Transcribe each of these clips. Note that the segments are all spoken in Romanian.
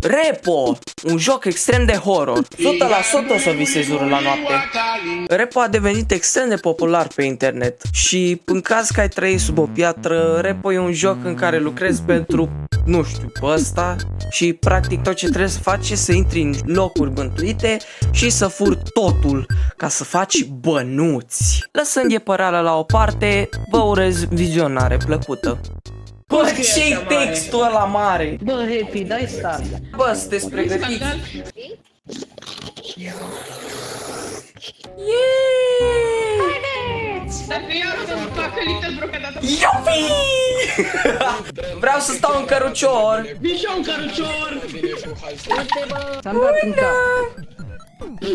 Repo, un joc extrem de horror. 100% o să visezi urât la noapte. Repo a devenit extrem de popular pe internet și în caz că ai trăit sub o piatră, Repo e un joc în care lucrezi pentru, nu știu, pe ăsta și practic tot ce trebuie să faci e să intri în locuri bântuite și să furi totul ca să faci bănuți. Lăsând iepăreala la o parte, vă urez vizionare plăcută. Bă, ce-i textul ăla mare? Bă, Happy, dai start. Bă, sunteți pregătiți? Dacă eu o să facă Little Brook dată. Iupi! Vreau să stau în cărucior. Vin și eu în cărucior. Ți-am dat în cap.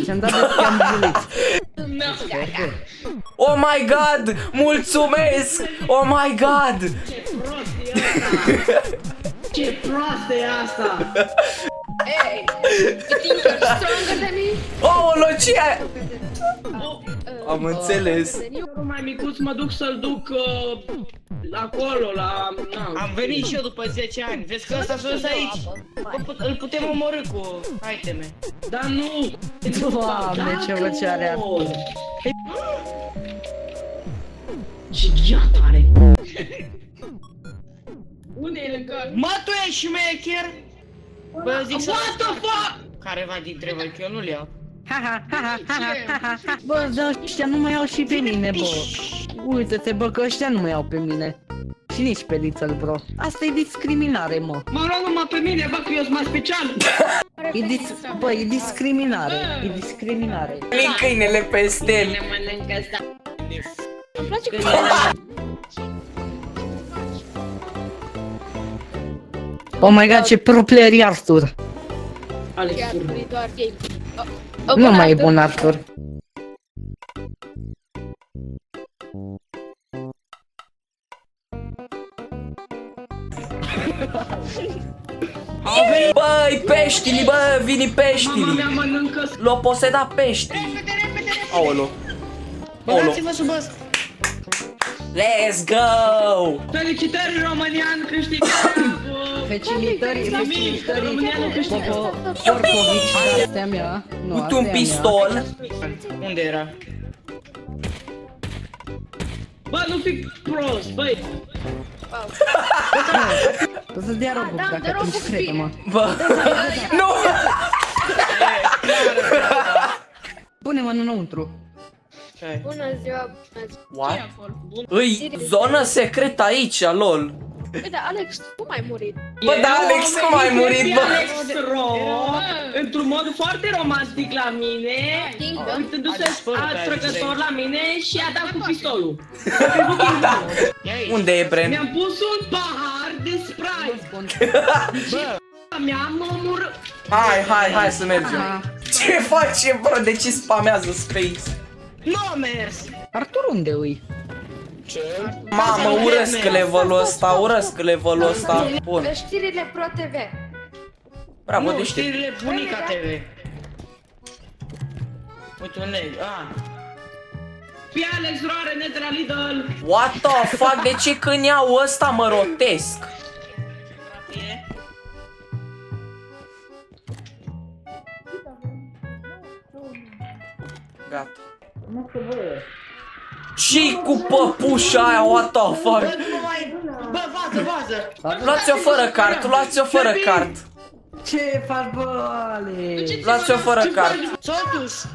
Ți-am dat de te-am bulit. Oh my god! Mulțumesc! Oh my god! Ce proastă e asta! Hey, you think you're stronger than me? Oh, ce ai? Am înțeles. Eu mai micuț mă duc să-l duc acolo, la... Am venit și eu după 10 ani. Vezi că ăsta sus aici. Îl putem omorî cu iteme. Dar nu! Doamne, ce văce are acolo. Ce gheată are! Unde e lângă? Mă, tu ești șmecher? Bă, eu zic să... What the fuck? Careva dintre voi, că eu nu-l iau. Bă, dar ăștia nu mă iau și pe mine, bă. Uite-te, bă, că ăștia nu mă iau pe mine. Și nici pe Little Bro. Asta e discriminare, mă. Mă rog numai pe mine, bă, că eu sunt mai special! Bă, e discriminare. E discriminare. Lin câinele pe stel. Ne mănâncă asta. Îmi place cum Oh my god, ce pro player e Arthur. Alex, chiar doar game. Nu mai e bun Arthur. Băi, peștili, bă, vini mama peștili. mea mănâncă... L-o poseda pești. Aolo. Băgați-vă sub ăsta. Let's go! Felicitări, România, în câștigarea! Felicitări, România nu câștigă! Porcovici, astea mea. Uite un pistol. Unde era? Bă, nu fi prost, băi! O să-ți dea robux dacă atunci crede-mă. Bă, nu! Pune-mă înăuntru. Bună ziua, bună ziua. What? Îi zonă secretă aici, lol. Băi, dar Alex, cum ai murit? Bă, da, Alex, cum ai murit, bă? Alex într-un mod foarte romantic la mine, uitându-se atrăgător la mine și a dat cu pistolul. Unde e Bren? Mi-am pus un pahar de Sprite. Mi-am omorât. Hai să mergem. Ce face, bro? De ce spamează Space? Nu a mers! Arthur unde îi? Mamă, urăsc levelul ăsta, urăsc levelul ăsta. Bun. De știrile Pro TV. Bravo, Nu, deștept. știrile Bunica TV. Uite un leg, Fii Alex Roare, net de la Lidl. What the fuck? De ce când iau ăsta mă rotesc? Gata. Și cu păpușa aia, what the fuck? Bă, vază! Luați-o fără cart, luați-o fără cart. Ce faci, bă, Alex? Luați-o fără cart. S-a dus!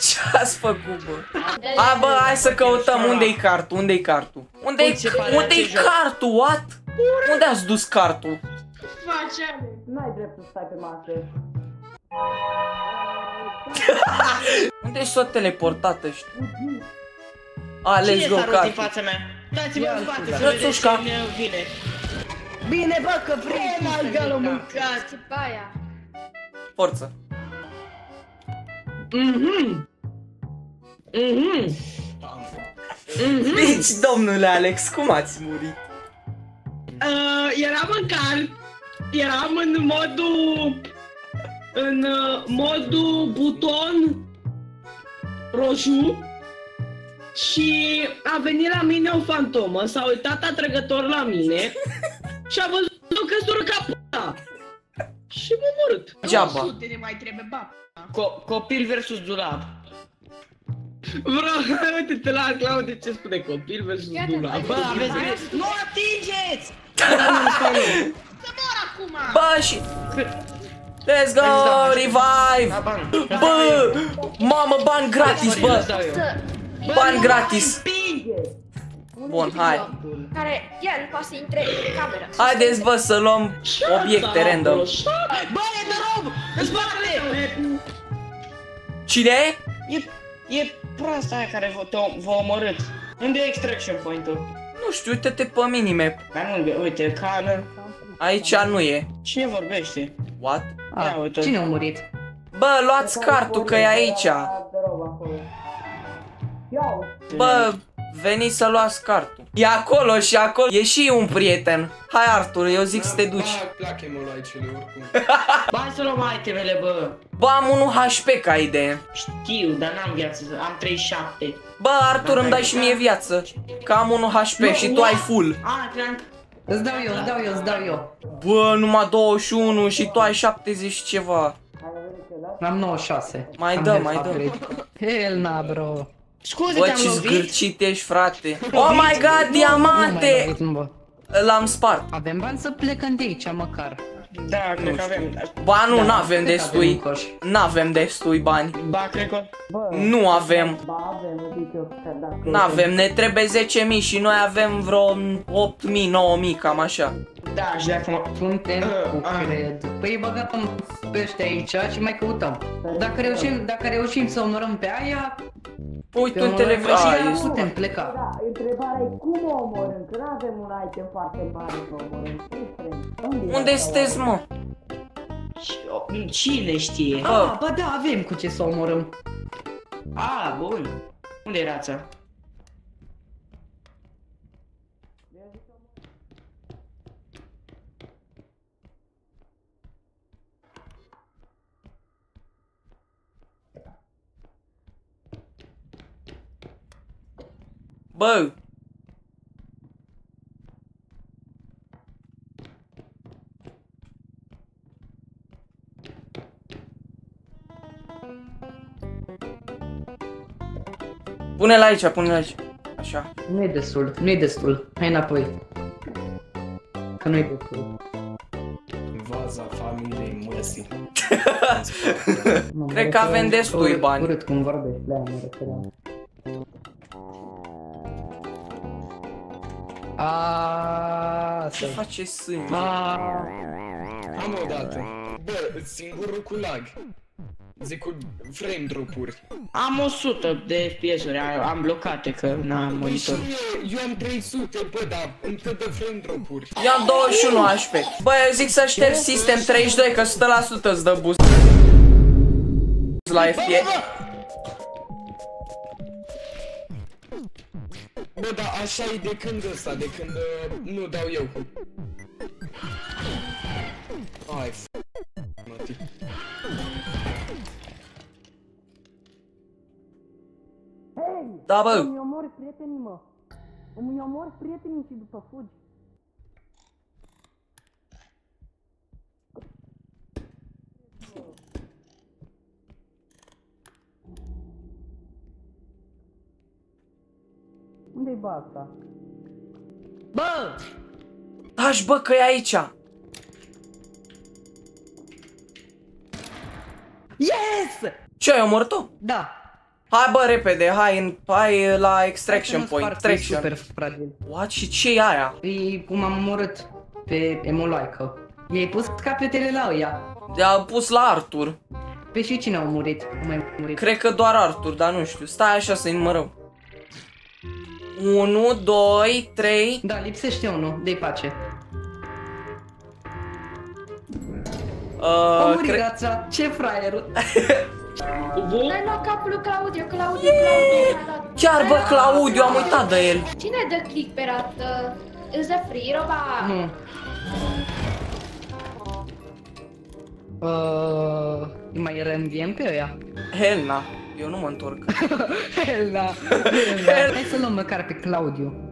Ce ați făcut, bă? A, bă, hai să căutăm unde-i cartul, unde-i cartul? Unde-i cartul, what? Unde ați dus cartul? N-ai drept să stai pe masă. Unde s-o teleportat ăștia? A, let's go, din cartul. fața mea? Dați-vă în spate să Rățușca. vedeți cine vine. Bine, bă, că vrei. My God, l-am mâncat! Ce baia. Forță. Deci, domnule Alex, cum ați murit? Eram în car, eram în modul buton roșu și a venit la mine o fantomă, s-a uitat atrăgător la mine și a văzut că sură capul Geaba. 200 ne mai trebuie, ba. Copil versus dulap. Bro, uite-te la Claudiu ce spune copil versus dulap. Bă, aveți grijă. Nu atingeți! Să mor acum! Bă, și... Let's go, revive! Da, bani. Bă, mamă, bani gratis, bă! Îți dau eu. Bani gratis! Bun, hai. Care, el poate să intre în cameră. Haideți, bă, să luăm obiecte random. Bă, e de rob! În spatele! Cine e? E proasta aia care v-a omorât. Unde e extraction point-ul? Nu știu, uite-te pe minimap. Dar nu, uite, cană. Aici nu e. Cine vorbește? What? Ia uite. Cine a murit? Bă, luați cartul că e aici. Bă, veniți să luați cartul. E acolo și acolo. E și un prieten. Hai, Artur, eu zic să te duci. Plac emolai-cele oricum. Bă, hai să luăm itemele, bă. Bă, am 1 HP ca idee. Știu, dar n-am viață, am 37. Bă, Artur, îmi dai și mie viață. Că am 1 HP și tu ai full. A, cream. Îți dau eu. Bă, numai 21 și tu ai 70 și ceva. Am 96. Mai Am dă, health mai dă. upgrade. Hell na, bro. Scuze, Bă, te-am ce lovit. zgârcit ești, frate. Oh my god, diamante! L-am spart. Avem bani să plecăm de aici, măcar. Da, cred că avem. Ba nu, Da, n-avem cred că avem destui. un coș. N-avem destui bani. Ba, cred că... Nu avem. N-avem, ne trebuie 10.000 și noi avem vreo 8.000, 9.000, cam așa. Da, și dacă mă... Suntem cu cred. Păi băgăm pe ăștia aici și mai căutăm. Dacă reușim să omorâm pe aia, Uite pe un televizor. aia putem pleca. Întrebarea e cum o omorâm, că n-avem un item foarte mare să omorâm. Unde sunteți, mă? Cine știe? Ah, ba da, avem cu ce să omorâm. A, bun. Unde e rața? Bă! Pune-l aici, pune-l aici. Așa. Nu e destul. Hai înapoi. Că nu e destul. Vaza familiei măsii. Cred că avem destui bani. Urât cum vorbești, le-am referat. Ce face sânge? Am o dată. Bă, singurul cu lag. Zic cu frame drop-uri. Am 100 de FPS-uri, am blocate că n-am monitor. Eu am 300, bă, dar îmi dă de frame drop-uri. Eu am 21 HP. Bă, eu zic să ștergi System 32, că 100% îți dă boost la FPS. Bă, dar așa e de când ăsta, de când nu dau eu. Ai, mătii. Da, bă. Îmi omori prietenii, mă. Îmi omori prietenii și după fugi. Unde-i bă asta? Bă! Taci, bă, că e aici. Yes! Ce, ai omorât-o? Da. Hai, bă, repede, hai la extraction point. Extraction. Super fragil. What? Și ce e aia? E cum am omorât pe Emolaică. I-ai pus capetele la ăia. Le-a pus la Artur. Pe și cine a murit? A mai murit. Cred că doar Artur, dar nu știu. Stai așa să-i numărăm. 1, 2, 3. Da, lipsește unul. Dă-i pace. Omori rața. Ce fraierul. L-ai luat capul lui Claudiu. Chiar, bă, Claudiu, am uitat de el. Cine dă click pe rată? Îți dă free, roba? Nu. Îi mai reînviem pe ăia. Helna. Eu nu mă întorc. Helna. Hai să luăm măcar pe Claudiu.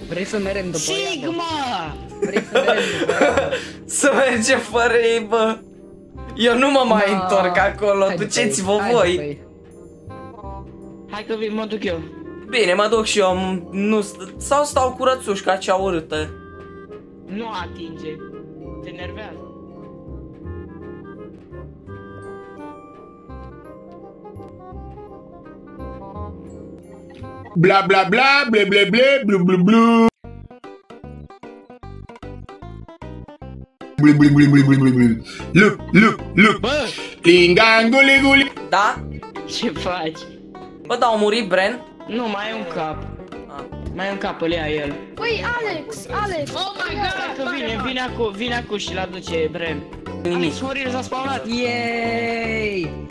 Vrei să merem după ea? Sigma! Vrei să Să mergem fără ei, bă. Eu nu mă mai întorc acolo, duceți-vă voi. Hai că mă duc eu. Bine, mă duc și eu, nu, sau stau cu rățușca cea urâtă. Nu atinge. Te enervează. Bla bla bla bla bla bla bla bla bla. Look. Bă! Linganguli. Da? Ce faci? Bă, dar a murit Bren? Nu, mai e un cap. Mai e un cap, îl ia el. Păi, Alex! Oh my god! Că vine acum și-l aduce Bren. Nimic. Alex Horir s-a spawnat. Yay!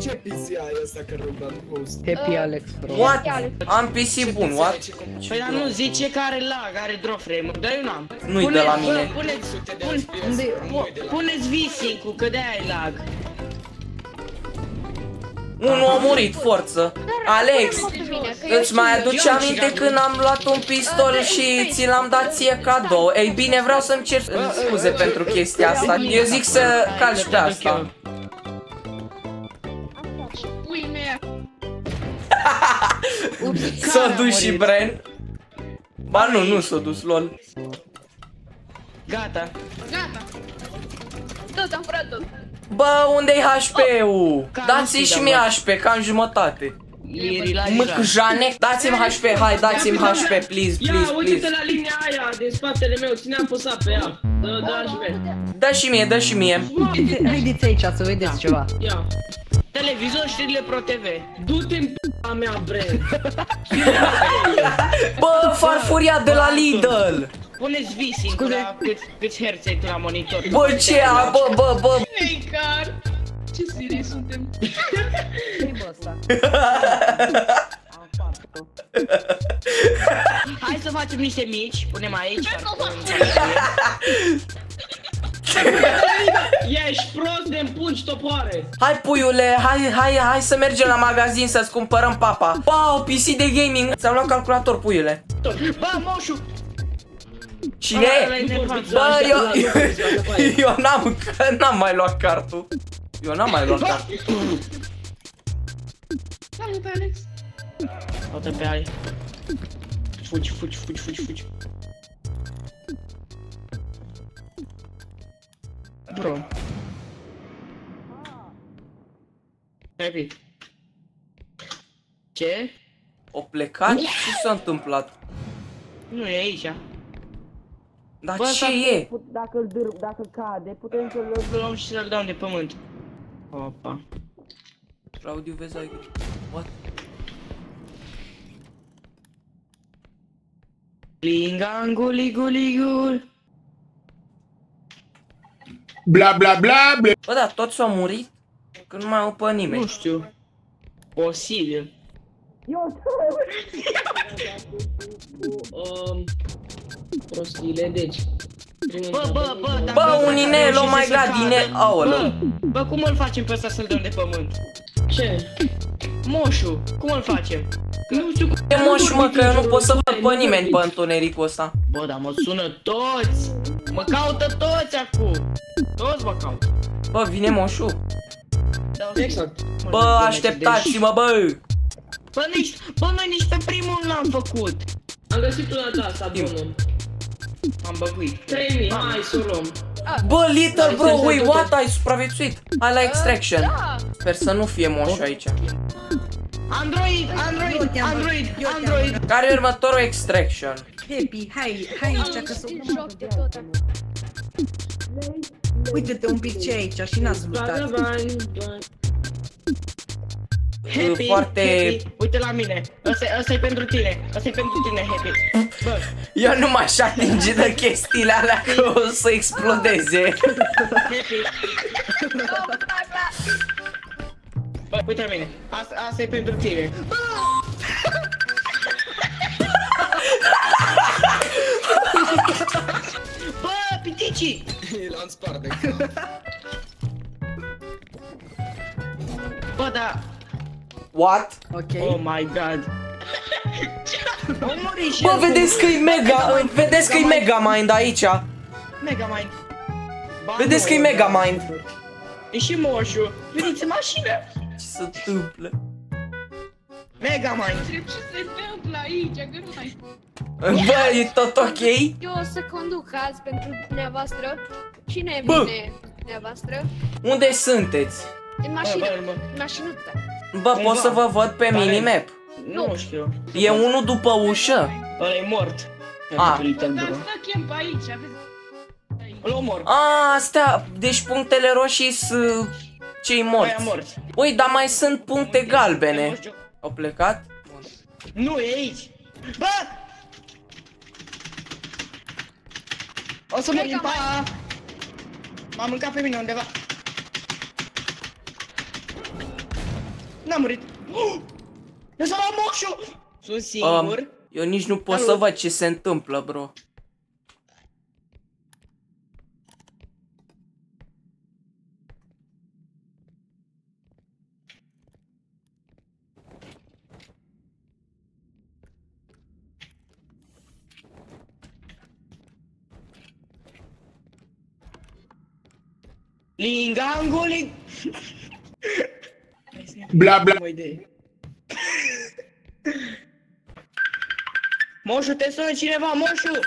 Ce PC ai ăsta că rău dat host? Happy Alex, bro. What? Am PC bun, what? Păi dar nu, zice că are lag, are drop frame, dar eu n-am. Nu-i de la mine. Puneți V-Sync-ul, că de-aia ai lag. Unul a murit, forță. Alex, îți mai aduce aminte când am luat un pistol și ți l-am dat ție cadou? Ei bine, vreau să-mi cer scuze pentru chestia asta. Eu zic să calci pe asta. S-a dus și Bren. Ba nu s-a dus, lol. Gata. Tot, am furat tot. Bă, unde-i HP-ul? Dați-i și mie HP, cam jumătate. Mâcjane, dați-mi HP, hai, dați-mi HP, please. Ia, uite-te la linia aia din spatele meu, ține apăsat pe ea. Dă HP. Dă și mie. Haideți aici să vedeți ceva. Ia. Televizor, știrile Pro TV. Du-te-n p***a mea, Bren. Bă, farfuria de la Lidl. Puneți V-Sync-ul la câți herți ai tu la monitor. Bă, ce a, bă. Necar! Ce serios suntem? Ce-i bă ăsta? Hai să facem niște mici, punem aici. Ești prost de împungi topoare. Hai puiule, hai să mergem la magazin să-ți cumpărăm papa. Wow, PC de gaming. Ți-am luat calculator, puiule. Bă, moșu! Cine? Bă, eu n-am mai luat cartul. Salut, Alex! Uite pe aia. Fugi. Bro. Happy. Ce? O plecat? Ce s-a întâmplat? Nu e aici. Dar Bă, ce e? Dacă cade, putem să-l Luăm și să-l dăm de pământ. Opa. Claudiu, vezi aici. What? Linganguligul. Bla bla bla bla. Bă, da, toți au murit? Că nu mai au pe nimeni. Nu știu. Posibil. Prostile, deci. Bă, un inel, oh my god, inel, aoleu. Bă, cum îl facem pe ăsta să-l dăm de pământ? Ce? Moșu, cum îl facem? Nu știu cum. E moș, mă, că eu nu pot să văd pe nimeni pe întunericul ăsta. Bă, dar mă sună toți! Mă caută toți acum! Toți mă caută! Bă, vine moșu. Exact. Bă, așteptați-mă, bă! Bă, noi nici pe primul n-am făcut! Am găsit una asta bună. Am băguit. 3000, hai să o luăm. Bă, Little bro, wait, what? Ai supraviețuit? Hai la extraction. Sper să nu fie moșu aici. Android! Care e următorul extraction? Happy, hai aici că să... Joc de tot. Uite-te un pic ce aici și n-ați luptat. Happy, foarte... Happy, uite la mine, ăsta e pentru tine, Happy. Bă, Eu nu m-aș atinge de chestiile alea că o să explodeze. Happy. Bă, uite la mine, asta e pentru tine. Bă, piticii! L-am spart de Bă, da. What? Ok. Oh my god. Bă, vedeți că e mega, vedeți că e Megamind aici. Megamind. Vedeți că e Megamind. E și moșul. Veniți în mașină. Ce se întâmplă? Megamind. Ce se întâmplă aici, că nu mai... Bă, e tot ok? Eu o să conduc azi pentru dumneavoastră. Cine Bă! vine cu dumneavoastră? Unde sunteți? În mașină, bă. în mașinuță. Bă, pot să vă văd pe minimap? Nu știu. E unul după ușă? Ăla e mort. Ah. Dar stă camp aici, aveți... Îl omor. A, astea, deci punctele roșii sunt cei Aia morți. mort. Ui, dar mai sunt puncte galbene. Au plecat? Nu, e aici. Bă! O să murim, pa! M-a mâncat pe mine undeva. N-am murit. Lăsa la moșul! Sunt singur. Eu nici nu pot să văd ce se întâmplă, bro. Lingangoli. Bla bla. O idee. Moșu, te sună cineva, moșu!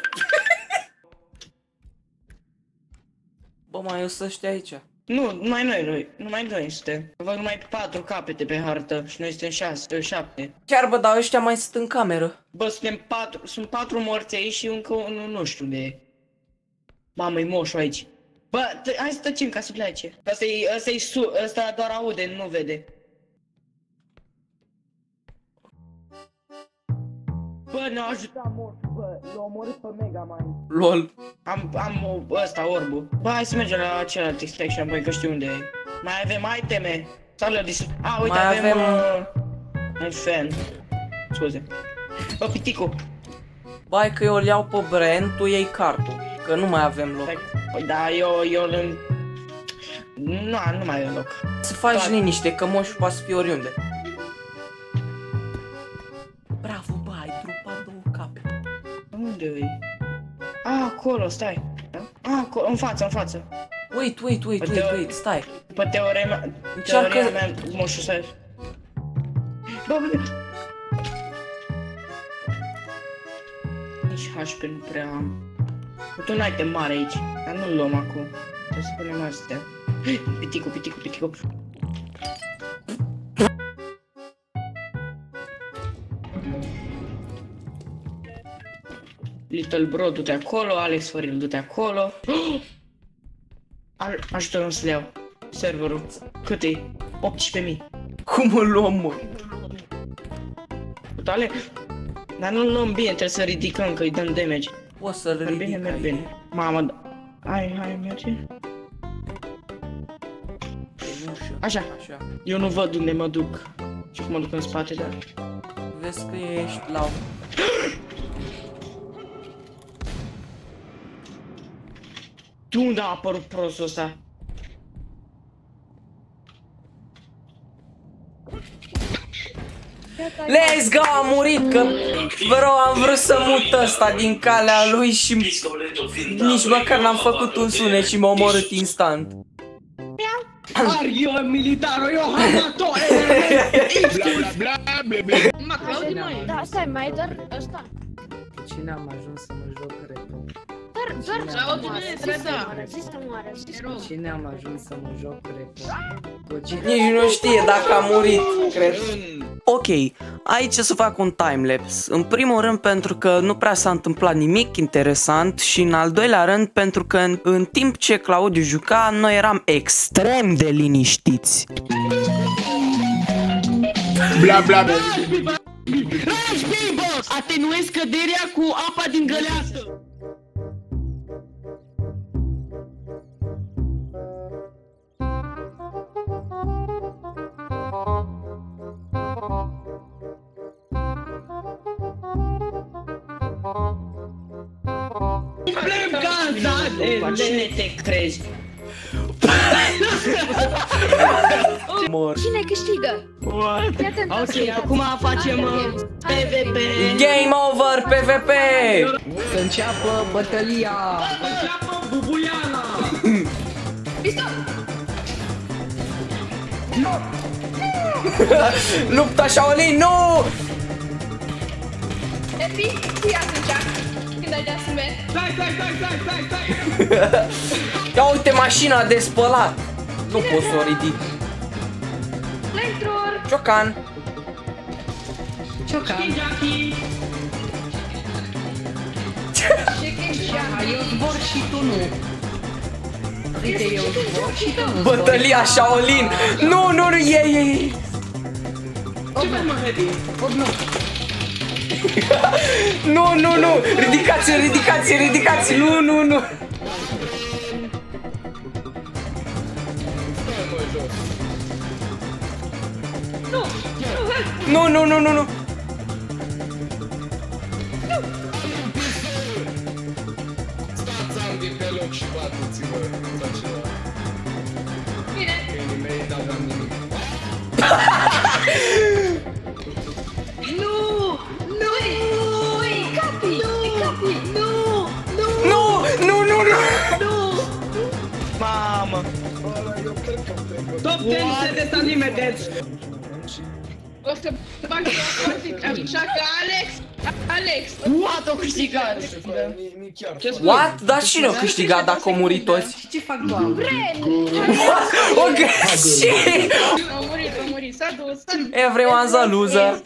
Bă, mai sunt ăștia aici. Nu, numai noi suntem. Văd numai 4 capete pe hartă și noi suntem 7. Chiar, bă, dar ăștia mai sunt în cameră. Bă, sunt 4 morți aici și încă unul nu știu unde e. Mamă, e moșul aici. Bă, hai să tăcim ca să plece. Ăsta doar aude, nu vede. Bă, ne-a ajutat moșul, bă, l-a omorât pe Megamind. LOL. Am ăsta, orbul. Bă, hai să mergem la celălalt extraction, băi, că știu unde e. Mai avem iteme. A, uite, Mai avem... un fan. Scuze. Bă, piticu. Bai că eu îl iau pe Brand, tu iei cartul. Că nu mai avem loc. Păi da, eu nu mai avem loc. Să faci liniște, că moșul poate să fie oriunde. Bravo, bă, ai drupat 2 cape. Unde e? A, acolo, stai. A, acolo, în față. Wait, stai. După teoria mea, moșul să... Bă, nici HP nu prea am. Uite un item mare aici, dar nu-l luăm acum. Trebuie să punem astea. Piticu. Little Bro, du-te acolo, Alex Făril, du-te acolo. Ajută-mă să le iau serverul. Cât e? 18.000. Cum îl luăm, mă? Totale? Dar nu-l luăm bine, trebuie să ridicăm, că îi dăm damage. Poți să-l ridic. Merg bine. Mamă, hai, merge. Așa. Eu nu văd unde mă duc. Și cum mă duc în spate, dar... Vezi că ești la... De unde a apărut prostul ăsta? Let's go, a murit, că... Bro, am vrut să mut ăsta din calea lui și... Nici măcar n-am făcut un sunet și m-a omorât instant. Eu militarul, eu hamatore! Bla bla bla bla. Mă, Claudiu, mai... Da, stai, mai doar ăsta. Cine am ajuns să mă joc repede? Doar zi să moară. Cine am ajuns să mă joc repede? Nici nu știe dacă a murit, cred. Ok, aici să fac un timelapse. În primul rând pentru că nu prea s-a întâmplat nimic interesant și în al doilea rând pentru că în timp ce Claudiu juca, noi eram extrem de liniștiți. Bla bla bla. Atenuez căderea cu apa din găleată! Cine te crezi? Mor. Cine câștigă? Fii atent. Ok, acum facem PvP. Game over, PvP! Să înceapă bătălia. Înceapă bubuiala. Pistol! Lupta Shaolin, nu! Epi, fii atunci. Când ai de asume. Stai. Ia uite mașina de spălat. Nu pot să o ridic. Flamethrower. Ciocan. Ciocan. Jackie. Eu zbor și tu nu. Uite, eu zbor și tu nu. Bătălia Shaolin. Nu, e. Ce vrei, mă, Happy? Nu. Ridicați. Nu. Nu. Stați ambii pe loc și bateți-vă la ceva. Bine. Câinii mei n-aveam nimic. E Capi. Mamă. Top 10 set unlimited. O să fac așa că Alex. What, o câștigat? What? Dar cine a câștigat dacă au murit toți? Și ce fac doamne? Bren. O greșit! A murit, s-a dus. Everyone's a loser.